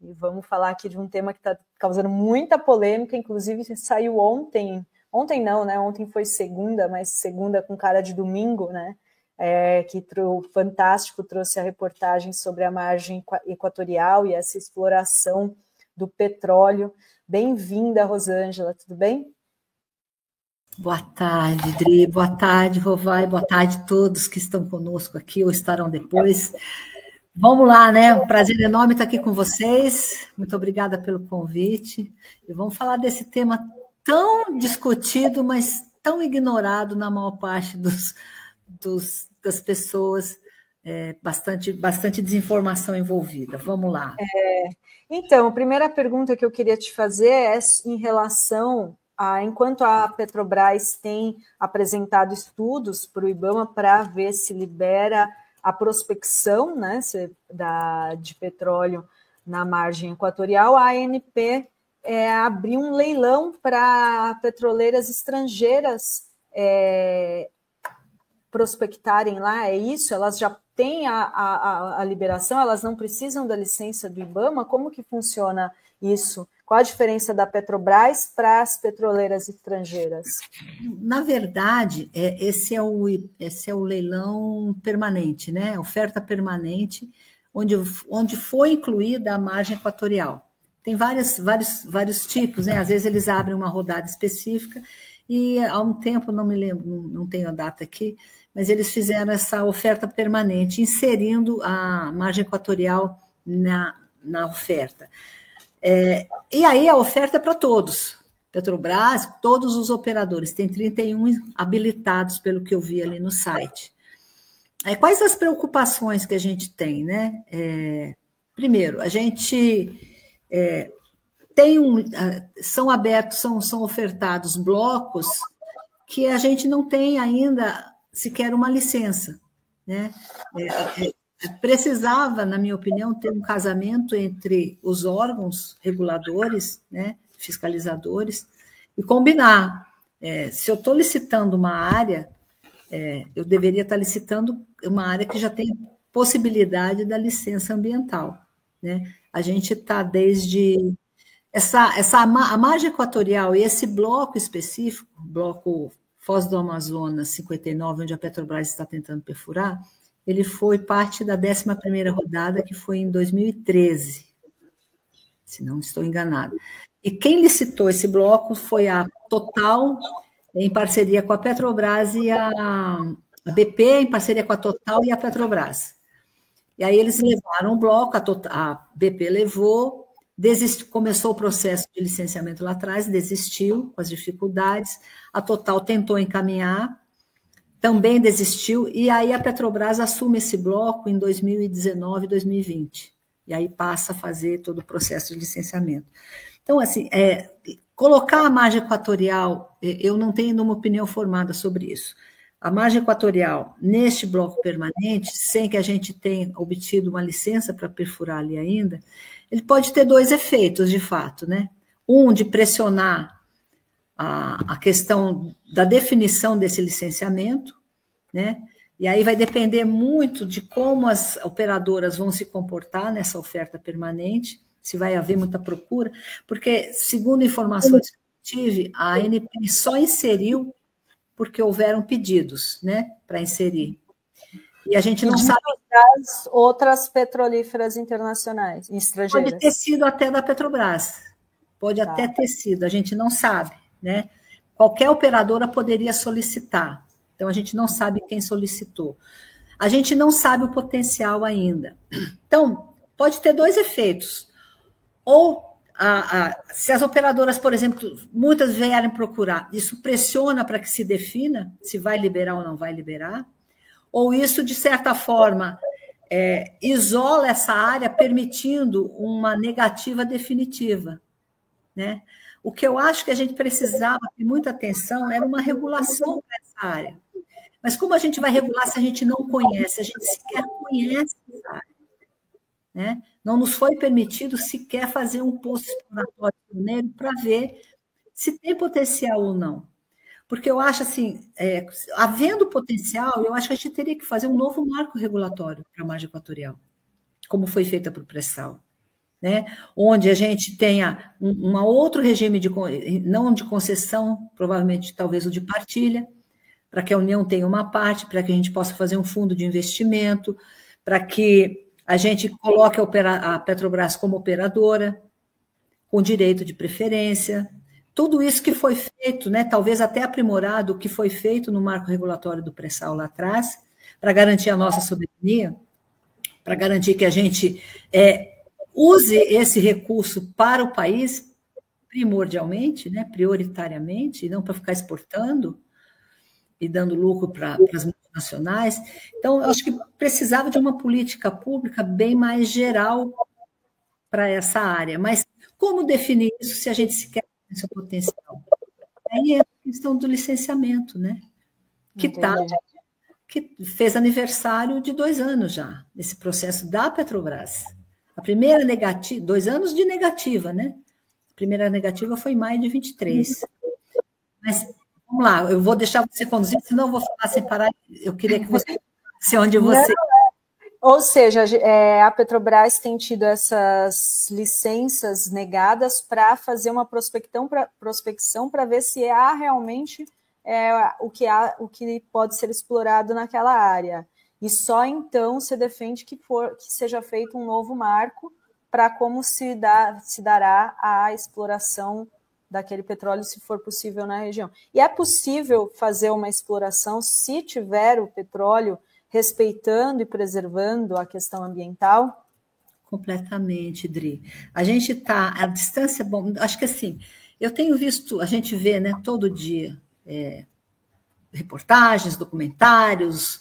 E vamos falar aqui de um tema que está causando muita polêmica, inclusive saiu ontem não, né? Ontem foi segunda, mas segunda com cara de domingo, né? Que o Fantástico trouxe a reportagem sobre a margem equatorial e essa exploração do petróleo. Bem-vinda, Rosângela, tudo bem? Boa tarde, Dri, boa tarde, Rovai, boa tarde a todos que estão conosco aqui ou estarão depois. Vamos lá, né? Um prazer enorme estar aqui com vocês. Muito obrigada pelo convite. E vamos falar desse tema tão discutido, mas tão ignorado na maior parte das pessoas. Bastante desinformação envolvida. Vamos lá. Então, a primeira pergunta que eu queria te fazer é em relação a, enquanto a Petrobras tem apresentado estudos para o IBAMA para ver se libera a prospecção, né, de petróleo na margem equatorial, a ANP abriu um leilão para petroleiras estrangeiras prospectarem lá, é isso? Elas já têm a liberação, elas não precisam da licença do IBAMA? Como que funciona isso? Qual a diferença da Petrobras para as petroleiras estrangeiras? Na verdade, esse é o leilão permanente, né? Oferta permanente, onde foi incluída a margem equatorial. Tem vários tipos, né? Às vezes eles abrem uma rodada específica e há um tempo, não me lembro, não tenho a data aqui, mas eles fizeram essa oferta permanente, inserindo a margem equatorial na oferta. E aí a oferta é para todos. Petrobras, todos os operadores, tem 31 habilitados, pelo que eu vi ali no site. Quais as preocupações que a gente tem, né? Primeiro, a gente são abertos, são ofertados blocos que a gente não tem ainda sequer uma licença, né? Precisava, na minha opinião, ter um casamento entre os órgãos reguladores, né, fiscalizadores, e combinar. Se eu estou licitando uma área, eu deveria estar licitando uma área que já tem possibilidade da licença ambiental, né? A gente está desde... a margem equatorial e esse bloco específico, bloco Foz do Amazonas 59, onde a Petrobras está tentando perfurar, ele foi parte da 11ª rodada, que foi em 2013, se não estou enganada. E quem licitou esse bloco foi a Total, em parceria com a Petrobras, e a BP, em parceria com a Total e a Petrobras. E aí eles levaram o bloco, a BP levou, começou o processo de licenciamento lá atrás, desistiu com as dificuldades, a Total tentou encaminhar, também desistiu, e aí a Petrobras assume esse bloco em 2019, 2020, e aí passa a fazer todo o processo de licenciamento. Então, assim, colocar a margem equatorial, eu não tenho uma opinião formada sobre isso. A margem equatorial, neste bloco permanente, sem que a gente tenha obtido uma licença para perfurar ali ainda, ele pode ter dois efeitos, de fato, né? Um, de pressionar a questão da definição desse licenciamento, né? E aí vai depender muito de como as operadoras vão se comportar nessa oferta permanente, se vai haver muita procura, porque, segundo informações que eu tive, a ANP só inseriu porque houveram pedidos, né, para inserir. E a gente não sabe... das outras petrolíferas internacionais, estrangeiras. Pode ter sido até da Petrobras, pode até ter sido, a gente não sabe, né? Qualquer operadora poderia solicitar, então a gente não sabe quem solicitou. A gente não sabe o potencial ainda. Então, pode ter dois efeitos. Ou, se as operadoras, por exemplo, muitas vierem procurar, isso pressiona para que se defina se vai liberar ou não vai liberar, ou isso, de certa forma, isola essa área, permitindo uma negativa definitiva, né? O que eu acho que a gente precisava ter muita atenção era uma regulação para essa área. Mas como a gente vai regular se a gente não conhece? A gente sequer conhece essa área, né? Não nos foi permitido sequer fazer um poço exploratório pioneiro para ver se tem potencial ou não. Porque eu acho assim, havendo potencial, eu acho que a gente teria que fazer um novo marco regulatório para a margem equatorial, como foi feita para o pré-sal. né? Onde a gente tenha um outro regime, não de concessão, provavelmente talvez o de partilha, para que a União tenha uma parte, para que a gente possa fazer um fundo de investimento, para que a gente coloque a Petrobras como operadora, com direito de preferência. Tudo isso que foi feito, né, talvez até aprimorado, o que foi feito no marco regulatório do pré-sal lá atrás, para garantir a nossa soberania, para garantir que a gente use esse recurso para o país, primordialmente, né, prioritariamente, e não para ficar exportando e dando lucro para as multinacionais. Então, eu acho que precisava de uma política pública bem mais geral para essa área. Mas como definir isso se a gente sequer tem seu potencial? Aí é a questão do licenciamento, né? Que fez aniversário de 2 anos já, nesse processo da Petrobras. A primeira negativa, 2 anos de negativa, né? A primeira negativa foi em maio de 23. Mas, vamos lá, eu vou deixar você conduzir, senão eu vou falar sem parar. Eu queria que você fosse onde você... Ou seja, a Petrobras tem tido essas licenças negadas para fazer uma prospecção para ver se há realmente o que pode ser explorado naquela área. E só então se defende que seja feito um novo marco para como se dará a exploração daquele petróleo, se for possível na região. E é possível fazer uma exploração se tiver o petróleo respeitando e preservando a questão ambiental? Completamente, Dri. A gente está à distância, bom, acho que assim, eu tenho visto, a gente vê, né, todo dia, reportagens, documentários,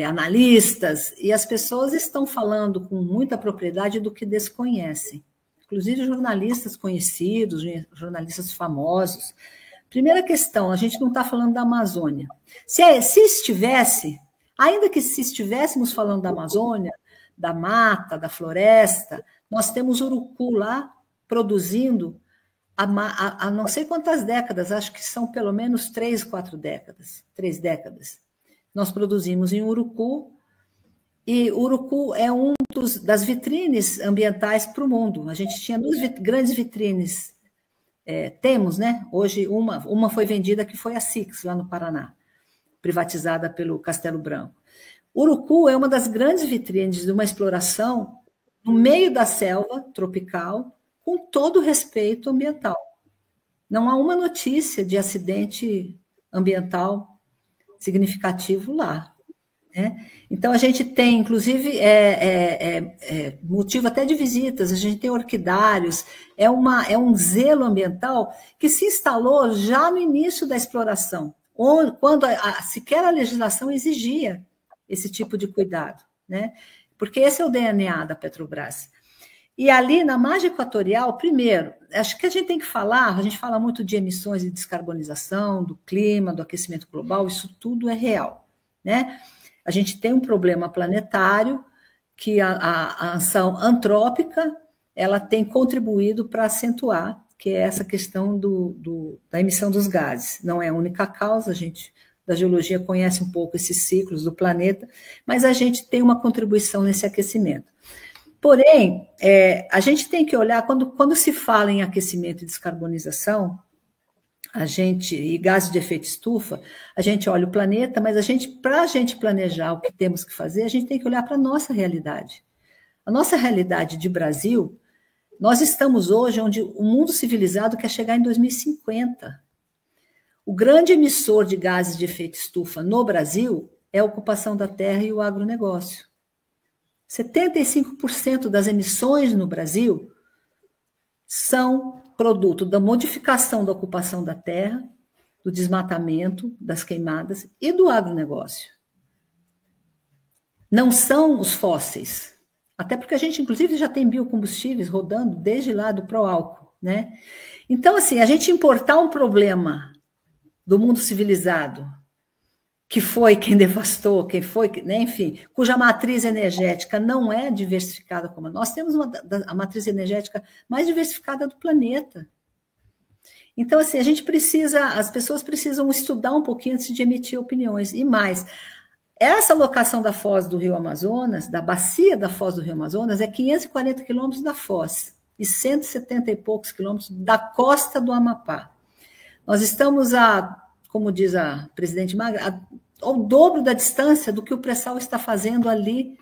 analistas, e as pessoas estão falando com muita propriedade do que desconhecem. Inclusive jornalistas conhecidos, jornalistas famosos. Primeira questão, a gente não está falando da Amazônia. Se estivesse... Ainda que se estivéssemos falando da Amazônia, da mata, da floresta, nós temos urucu lá produzindo há não sei quantas décadas, acho que são pelo menos 3 décadas. Nós produzimos em urucu, e urucu é das vitrines ambientais para o mundo. A gente tinha 2 grandes vitrines, temos, né? Hoje uma foi vendida, que foi a Six, lá no Paraná, privatizada pelo Castelo Branco. Urucu é uma das grandes vitrines de uma exploração no meio da selva tropical, com todo o respeito ambiental. Não há uma notícia de acidente ambiental significativo lá, né? Então, a gente tem, inclusive, motivo até de visitas, a gente tem orquidários, é um zelo ambiental que se instalou já no início da exploração, quando sequer a legislação exigia esse tipo de cuidado, né? Porque esse é o DNA da Petrobras. E ali, na margem equatorial, primeiro, acho que a gente fala muito de emissões e descarbonização, do clima, do aquecimento global, isso tudo é real, né? A gente tem um problema planetário que a ação antrópica ela tem contribuído para acentuar, que é essa questão da emissão dos gases. Não é a única causa, a gente da geologia conhece um pouco esses ciclos do planeta, mas a gente tem uma contribuição nesse aquecimento. Porém, a gente tem que olhar, quando se fala em aquecimento e descarbonização, e gases de efeito estufa, a gente olha o planeta, mas para a gente planejar o que temos que fazer, a gente tem que olhar para a nossa realidade. A nossa realidade de Brasil, nós estamos hoje onde o mundo civilizado quer chegar em 2050. O grande emissor de gases de efeito estufa no Brasil é a ocupação da terra e o agronegócio. 75% das emissões no Brasil são produto da modificação da ocupação da terra, do desmatamento, das queimadas e do agronegócio. Não são os fósseis. Até porque a gente, inclusive, já tem biocombustíveis rodando desde lá do pró-álcool, né? Então, assim, a gente importar um problema do mundo civilizado, que foi quem devastou, né, enfim, cuja matriz energética não é diversificada como nós temos a matriz energética mais diversificada do planeta. Então, assim, as pessoas precisam estudar um pouquinho antes de emitir opiniões. E mais, essa locação da foz do Rio Amazonas, da bacia da foz do Rio Amazonas, é 540 quilômetros da foz. e 170 e poucos quilômetros da costa do Amapá. Nós estamos como diz a presidente Magra, ao dobro da distância do que o pré-sal está fazendo ali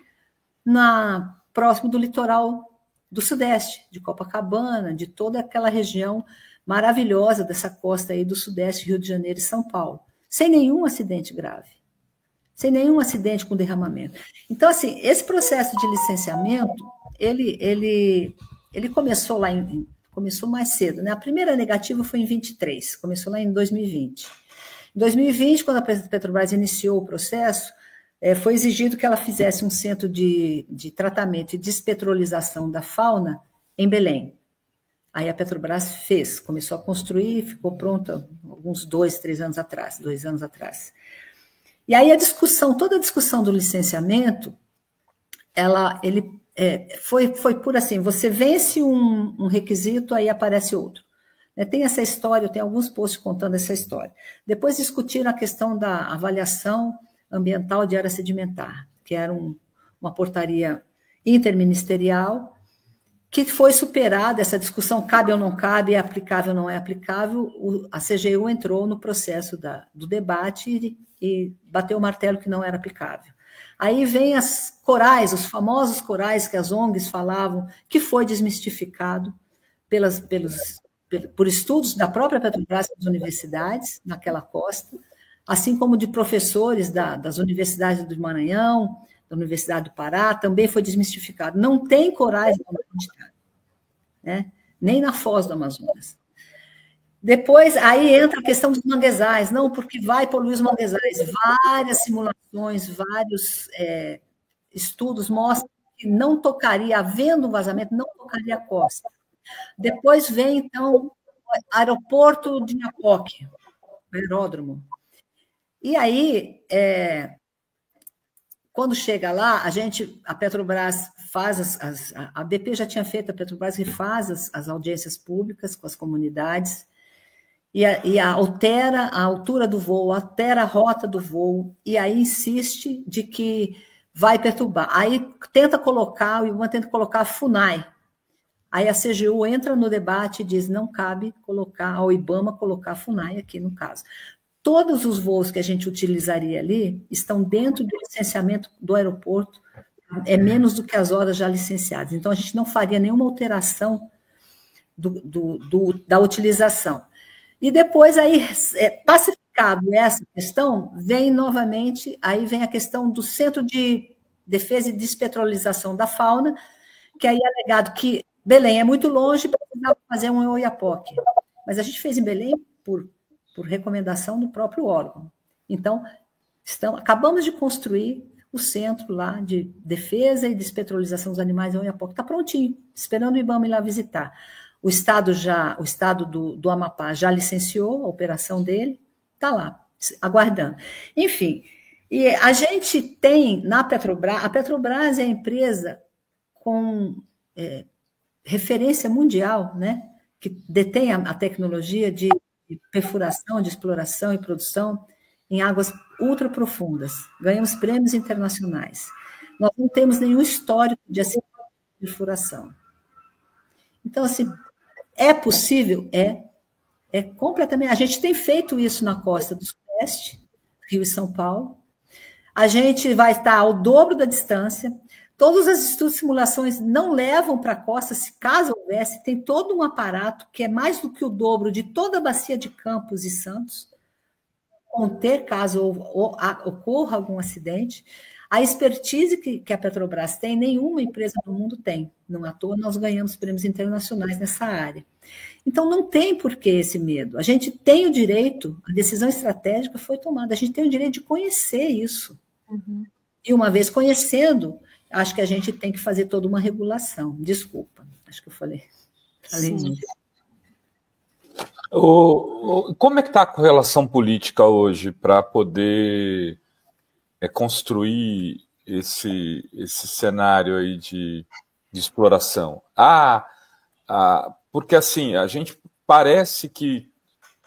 próximo do litoral do Sudeste, de Copacabana, de toda aquela região maravilhosa dessa costa aí do Sudeste, Rio de Janeiro e São Paulo, sem nenhum acidente grave, sem nenhum acidente com derramamento. Então, assim, esse processo de licenciamento, ele começou começou mais cedo, né? A primeira negativa foi em 23, começou lá em 2020. Em 2020, quando a Petrobras iniciou o processo, foi exigido que ela fizesse um centro de tratamento e despetrolização da fauna em Belém. Aí a Petrobras começou a construir, ficou pronta alguns 2 anos atrás. E aí toda a discussão do licenciamento, foi por assim, você vence um requisito, aí aparece outro. Tem essa história, tem alguns posts contando essa história. Depois discutiram a questão da avaliação ambiental de área sedimentar, que era uma portaria interministerial, que foi superada, essa discussão cabe ou não cabe, é aplicável ou não é aplicável, a CGU entrou no processo do debate e bateu o martelo que não era aplicável. Aí vem os famosos corais que as ONGs falavam, que foi desmistificado por estudos da própria Petrobras das universidades naquela costa, assim como de professores das universidades do Maranhão, da Universidade do Pará, também foi desmistificado. Não tem corais no Amazonas, né? Nem na foz do Amazonas. Depois, aí entra a questão dos manguezais, não, porque vai poluir os manguezais. Várias simulações, vários estudos mostram que não tocaria, havendo um vazamento, não tocaria a costa. Depois vem, então, o aeroporto de Oiapoque, o aeródromo. E aí, quando chega lá, a Petrobras faz a BP já tinha feito, a Petrobras refaz as audiências públicas com as comunidades e altera a altura do voo, altera a rota do voo, e aí insiste de que vai perturbar. Aí tenta colocar, o IBAMA tenta colocar a FUNAI. Aí a CGU entra no debate e diz, não cabe ao IBAMA colocar a FUNAI aqui no caso. Todos os voos que a gente utilizaria ali estão dentro do licenciamento do aeroporto, é menos do que as horas já licenciadas. Então, a gente não faria nenhuma alteração da utilização. E depois, aí, pacificado essa questão, vem novamente, aí vem a questão do Centro de Defesa e Despetrolização da Fauna, que aí é alegado que Belém é muito longe, precisava fazer um em Oiapoque. Mas a gente fez em Belém por recomendação do próprio órgão. Então, acabamos de construir o centro lá de defesa e despetrolização dos animais em Oiapoque. Está prontinho, esperando o IBAMA ir lá visitar. O estado do Amapá já licenciou a operação dele, está lá, aguardando. Enfim, e a gente tem na Petrobras, a Petrobras é a empresa com referência mundial, né, que detém a tecnologia de perfuração, de exploração e produção em águas ultraprofundas. Ganhamos prêmios internacionais. Nós não temos nenhum histórico de perfuração. Então, assim, é possível? É completamente. A gente tem feito isso na costa do Sudeste, Rio e São Paulo. A gente vai estar ao dobro da distância. Todos os estudos e simulações não levam para a costa, se caso houvesse, tem todo um aparato que é mais do que o dobro de toda a bacia de Campos e Santos, conter caso ocorra algum acidente. A expertise que a Petrobras tem, nenhuma empresa do mundo tem. Não à toa nós ganhamos prêmios internacionais nessa área. Então, não tem por que esse medo. A gente tem o direito, a decisão estratégica foi tomada, a gente tem o direito de conhecer isso. Uhum. E uma vez conhecendo, acho que a gente tem que fazer toda uma regulação. Desculpa, acho que eu falei isso. Como é que está a correlação política hoje para poder construir esse cenário aí de exploração? Porque assim, a gente parece que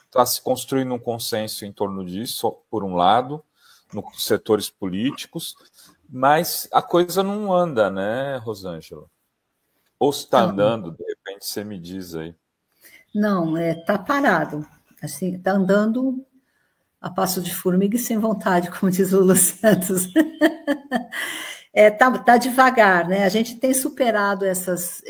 está se construindo um consenso em torno disso, por um lado, nos setores políticos, mas a coisa não anda, né, Rosângela? Ou se está andando, de repente você me diz aí. Não, está parado. Assim, está andando a passo de formiga e sem vontade, como diz o Lulu Santos. Tá devagar, né? A gente tem superado essas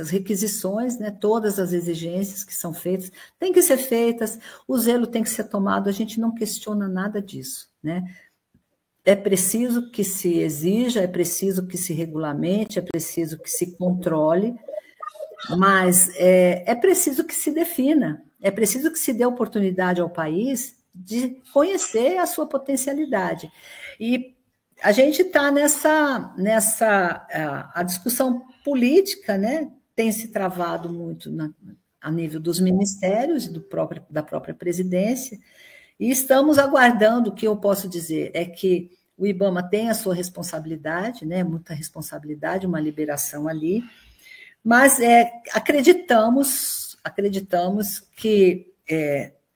requisições, né? Todas as exigências que são feitas, têm que ser feitas, o zelo tem que ser tomado, a gente não questiona nada disso, né? É preciso que se exija, é preciso que se regulamente, é preciso que se controle, mas é preciso que se defina, é preciso que se dê oportunidade ao país de conhecer a sua potencialidade. E a gente está a discussão política, né, tem se travado muito a nível dos ministérios e da própria presidência, e estamos aguardando. O que eu posso dizer é que o IBAMA tem a sua responsabilidade, né, muita responsabilidade, uma liberação ali, mas acreditamos que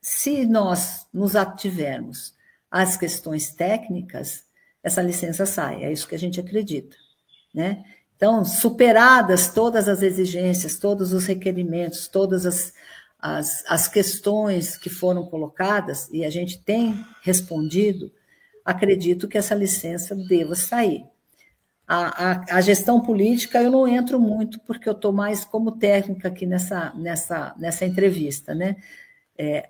se nós nos ativermos às questões técnicas, essa licença sai, é isso que a gente acredita, né? Então, superadas todas as exigências, todos os requerimentos, todas as questões que foram colocadas, e a gente tem respondido, acredito que essa licença deva sair. A gestão política eu não entro muito, porque eu estou mais como técnica aqui nessa entrevista, né?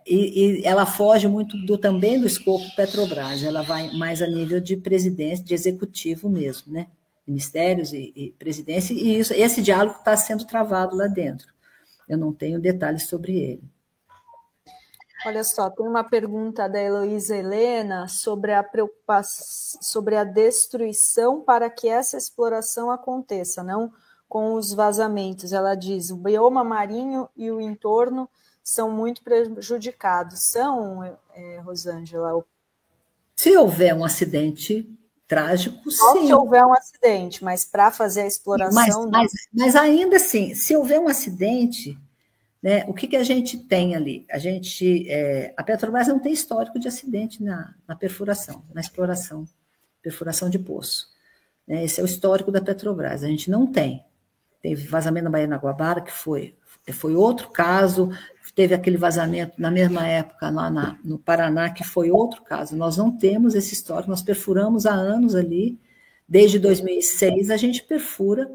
E ela foge muito também do escopo Petrobras, ela vai mais a nível de presidência, de executivo mesmo, né? Ministérios e presidência, e esse diálogo está sendo travado lá dentro. Eu não tenho detalhes sobre ele. Olha só, tem uma pergunta da Heloísa Helena sobre a preocupação, sobre a destruição para que essa exploração aconteça, não com os vazamentos. Ela diz: o bioma marinho e o entorno são muito prejudicados. São, Rosângela? Se houver um acidente trágico, só sim. Se houver um acidente, mas para fazer a exploração... Mas ainda assim, se houver um acidente, né, o que a gente tem ali? A Petrobras não tem histórico de acidente na perfuração, na exploração, perfuração de poço. Né, esse é o histórico da Petrobras, a gente não tem. Teve vazamento na Baía Guanabara, que foi outro caso, teve aquele vazamento na mesma época lá no Paraná, que foi outro caso. Nós não temos esse histórico, nós perfuramos há anos ali, desde 2006 a gente perfura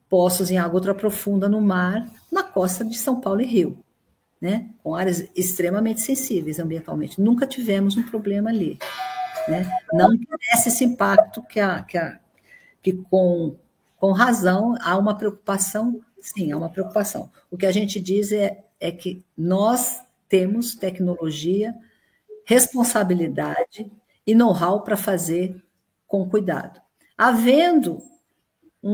poços em água ultraprofunda no mar, na costa de São Paulo e Rio, né? Com áreas extremamente sensíveis ambientalmente. Nunca tivemos um problema ali, né? Não merece esse impacto que com razão há uma preocupação. Sim, há uma preocupação. O que a gente diz é que nós temos tecnologia, responsabilidade e know-how para fazer com cuidado. Havendo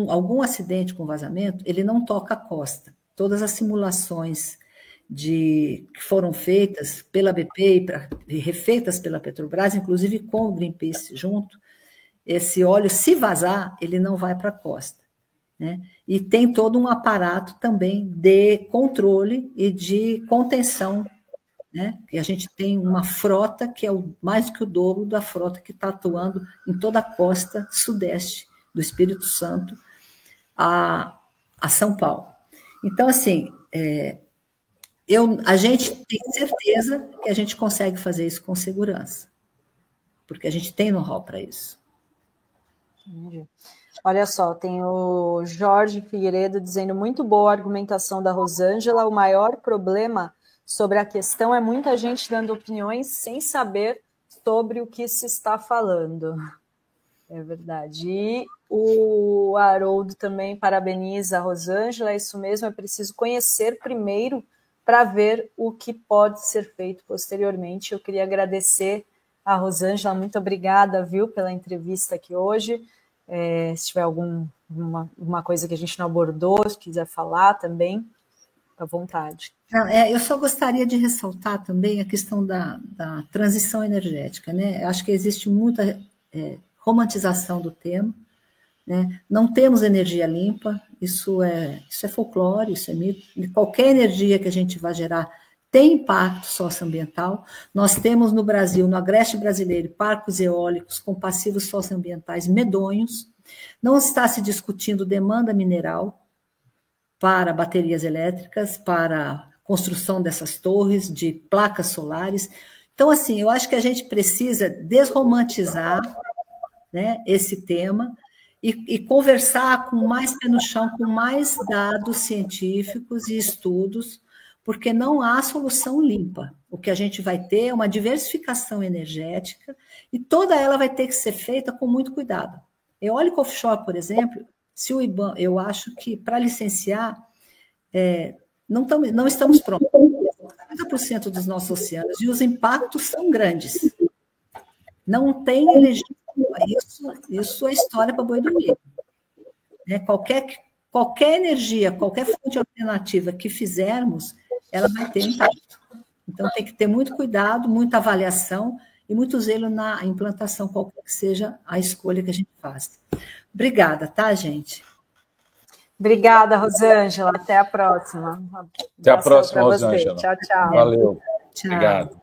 algum acidente com vazamento, ele não toca a costa. Todas as simulações que foram feitas pela BP e refeitas pela Petrobras, inclusive com o Greenpeace junto, esse óleo, se vazar, ele não vai para a costa. Né? E tem todo um aparato também de controle e de contenção, né? E a gente tem uma frota que é mais do que o dobro da frota que está atuando em toda a costa sudeste do Espírito Santo a São Paulo. Então, assim, a gente tem certeza que a gente consegue fazer isso com segurança, porque a gente tem know-how para isso. Entendi. Olha só, tem o Jorge Figueiredo dizendo: muito boa a argumentação da Rosângela, o maior problema sobre a questão é muita gente dando opiniões sem saber sobre o que se está falando. É verdade. E o Haroldo também parabeniza a Rosângela, é isso mesmo, é preciso conhecer primeiro para ver o que pode ser feito posteriormente. Eu queria agradecer a Rosângela, muito obrigada, viu, pela entrevista aqui hoje. Se tiver alguma coisa que a gente não abordou, se quiser falar também, à vontade. Eu só gostaria de ressaltar também a questão da transição energética, né? Acho que existe muita romantização do tema, né? Não temos energia limpa, isso é folclore, isso é mito. E qualquer energia que a gente vai gerar tem impacto socioambiental. Nós temos no Brasil, no agreste brasileiro, parques eólicos com passivos socioambientais medonhos, Não está se discutindo demanda mineral para baterias elétricas, para construção dessas torres, de placas solares. Então, assim, eu acho que a gente precisa desromantizar, né, esse tema e conversar com mais pé no chão, com mais dados científicos e estudos, porque não há solução limpa. O que a gente vai ter é uma diversificação energética e toda ela vai ter que ser feita com muito cuidado. Eólica offshore, por exemplo, se o IBAMA, eu acho que para licenciar, não estamos prontos. 50% dos nossos oceanos e os impactos são grandes. Não tem energia. Isso é história para boi dormir. Né? Qualquer energia, qualquer fonte alternativa que fizermos, ela vai ter impacto. Então, tem que ter muito cuidado, muita avaliação e muito zelo na implantação, qualquer que seja a escolha que a gente faz. Obrigada, tá, gente? Obrigada, Rosângela. Até a próxima. Até a próxima, Rosângela. Tchau, tchau. Valeu. Tchau. Obrigado.